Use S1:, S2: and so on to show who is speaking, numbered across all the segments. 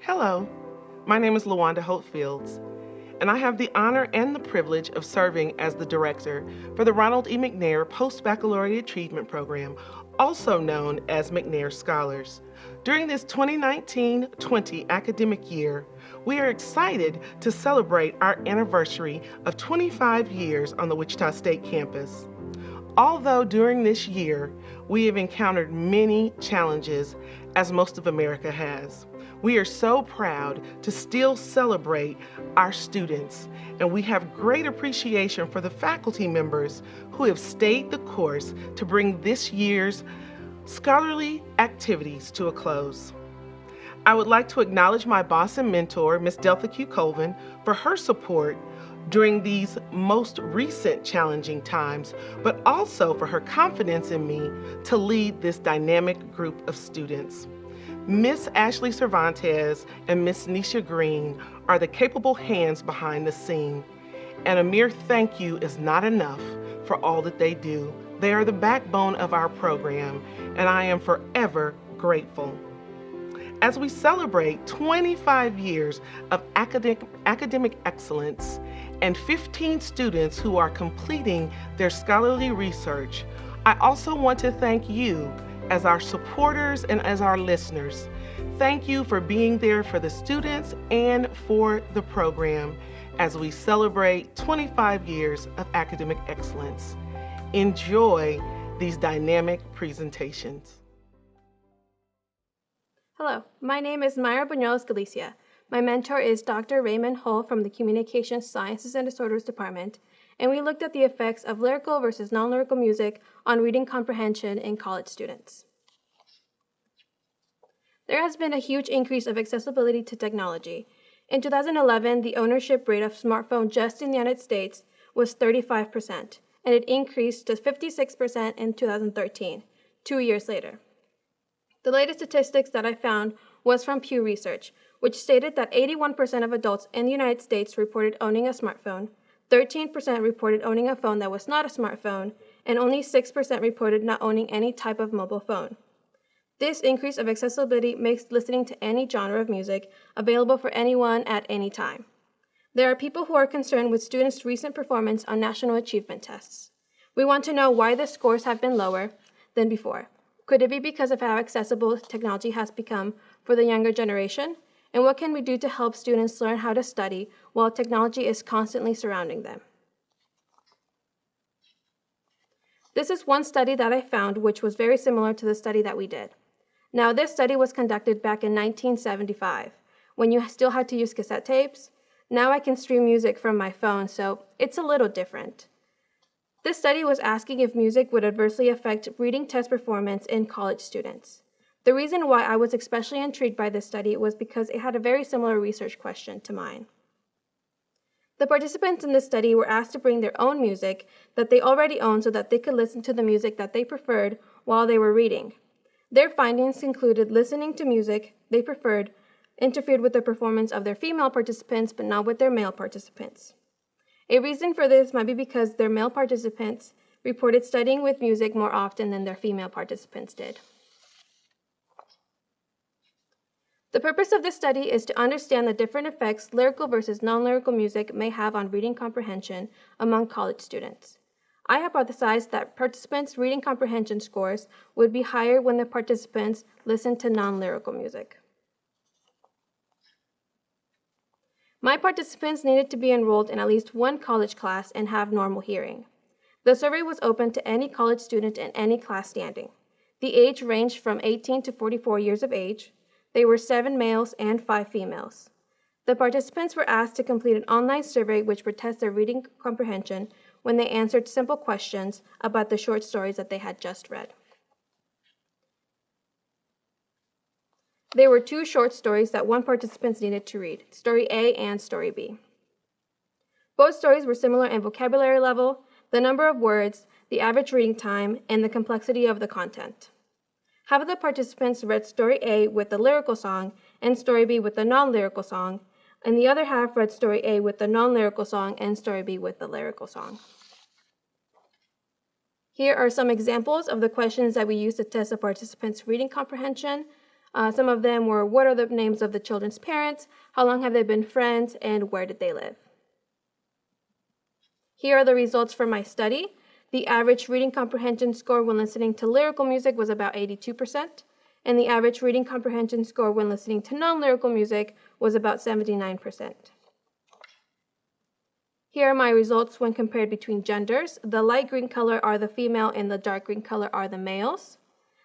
S1: Hello, my name is LaWanda Hopefields, and I have the honor and the privilege of serving as the director for the Ronald E. McNair Post-Baccalaureate Achievement Program, also known as McNair Scholars. During this 2019-20 academic year, we are excited to celebrate our anniversary of 25 years on the Wichita State campus. Although during this year, we have encountered many challenges, as most of America has, we are so proud to still celebrate our students, and we have great appreciation for the faculty members who have stayed the course to bring this year's scholarly activities to a close. I would like to acknowledge my boss and mentor, Ms. Delta Q. Colvin, for her support during these most recent challenging times, but also for her confidence in me to lead this dynamic group of students. Miss Ashley Cervantes and Miss Nisha Green are the capable hands behind the scene, and a mere thank you is not enough for all that they do. They are the backbone of our program, and I am forever grateful. As we celebrate 25 years of academic excellence and 15 students who are completing their scholarly research, I also want to thank you as our supporters and as our listeners. Thank you for being there for the students and for the program as we celebrate 25 years of academic excellence. Enjoy these dynamic presentations.
S2: Hello, my name is Maira Banuelos, Galicia. My mentor is Dr. Raymond from the Communication Sciences and Disorders Department, and we looked at the effects of lyrical versus non-lyrical music on reading comprehension in college students. There has been a huge increase of accessibility to technology. In 2011, the ownership rate of smartphones just in the United States was 35%, and it increased to 56% in 2013, 2 years later. The latest statistics that I found was from Pew Research, which stated that 81% of adults in the United States reported owning a smartphone, 13% reported owning a phone that was not a smartphone, and only 6% reported not owning any type of mobile phone. This increase of accessibility makes listening to any genre of music available for anyone at any time. There are people who are concerned with students' recent performance on national achievement tests. We want to know why the scores have been lower than before. Could it be because of how accessible technology has become for the younger generation? And what can we do to help students learn how to study while technology is constantly surrounding them? This is one study that I found which was very similar to the study that we did. Now, this study was conducted back in 1975, when you still had to use cassette tapes. Now I can stream music from my phone, so it's a little different. This study was asking if music would adversely affect reading test performance in college students. The reason why I was especially intrigued by this study was because it had a very similar research question to mine. The participants in this study were asked to bring their own music that they already owned so that they could listen to the music that they preferred while they were reading. Their findings included listening to music they preferred interfered with the performance of their female participants but not with their male participants. A reason for this might be because their male participants reported studying with music more often than their female participants did. The purpose of this study is to understand the different effects lyrical versus non-lyrical music may have on reading comprehension among college students. I hypothesized that participants' reading comprehension scores would be higher when the participants listened to non-lyrical music. My participants needed to be enrolled in at least one college class and have normal hearing. The survey was open to any college student in any class standing. The age ranged from 18 to 44 years of age. They were 7 males and 5 females. The participants were asked to complete an online survey which would test their reading comprehension when they answered simple questions about the short stories that they had just read. There were 2 short stories that one participant needed to read, Story A and Story B. Both stories were similar in vocabulary level, the number of words, the average reading time, and the complexity of the content. Half of the participants read Story A with the lyrical song and Story B with the non-lyrical song, and the other half read Story A with the non-lyrical song and Story B with the lyrical song. Here are some examples of the questions that we used to test the participants' reading comprehension. Some of them were, what are the names of the children's parents, how long have they been friends, and where did they live? Here are the results for my study. The average reading comprehension score when listening to lyrical music was about 82%, and the average reading comprehension score when listening to non-lyrical music was about 79%. Here are my results when compared between genders. The light green color are the female and the dark green color are the males.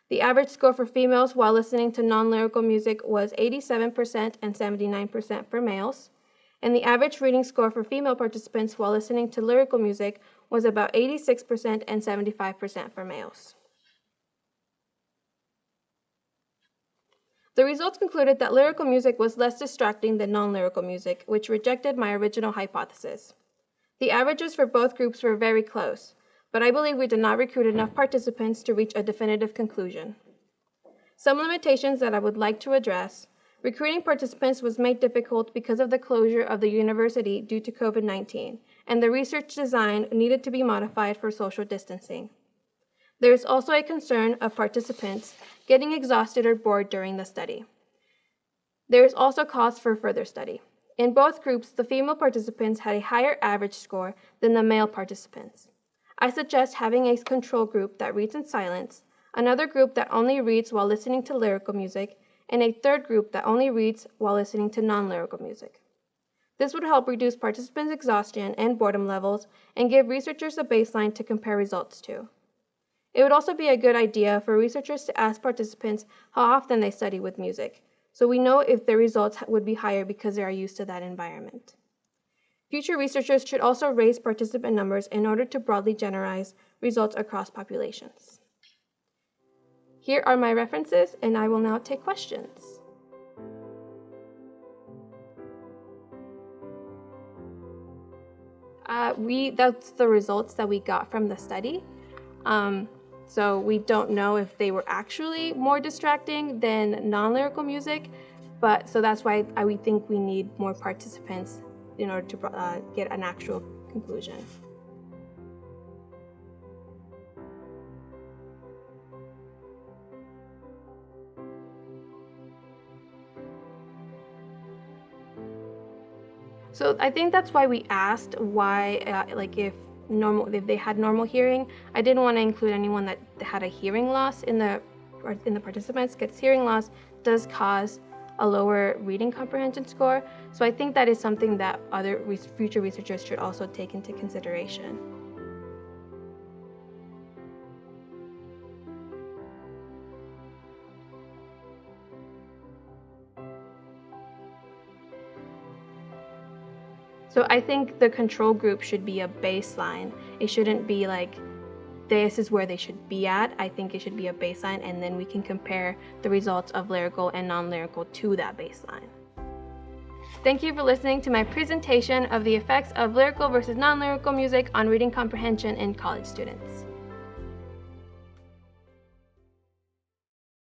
S2: The average score for females while listening to non-lyrical music was 87% and 79% for males. And the average reading score for female participants while listening to lyrical music was about 86% and 75% for males. The results concluded that lyrical music was less distracting than non-lyrical music, which rejected my original hypothesis. The averages for both groups were very close, but I believe we did not recruit enough participants to reach a definitive conclusion. Some limitations that I would like to address: recruiting participants was made difficult because of the closure of the university due to COVID-19, and the research design needed to be modified for social distancing. There is also a concern of participants getting exhausted or bored during the study. There is also cause for further study. In both groups, the female participants had a higher average score than the male participants. I suggest having a control group that reads in silence, another group that only reads while listening to lyrical music, and a third group that only reads while listening to non-lyrical music. This would help reduce participants' exhaustion and boredom levels and give researchers a baseline to compare results to. It would also be a good idea for researchers to ask participants how often they study with music, so we know if their results would be higher because they are used to that environment. Future researchers should also raise participant numbers in order to broadly generalize results across populations. Here are my references, and I will now take questions. That's the results that we got from the study. So we don't know if they were actually more distracting than non-lyrical music, so that's why we think we need more participants in order to get an actual conclusion. So I think that's why we asked why, if they had normal hearing. I didn't want to include anyone that had a hearing loss in the participants, because hearing loss does cause a lower reading comprehension score. So I think that is something that other future researchers should also take into consideration. So I think the control group should be a baseline. It shouldn't be like, this is where they should be at. I think it should be a baseline, and then we can compare the results of lyrical and non-lyrical to that baseline. Thank you for listening to my presentation of the effects of lyrical versus non-lyrical music on reading comprehension in college students.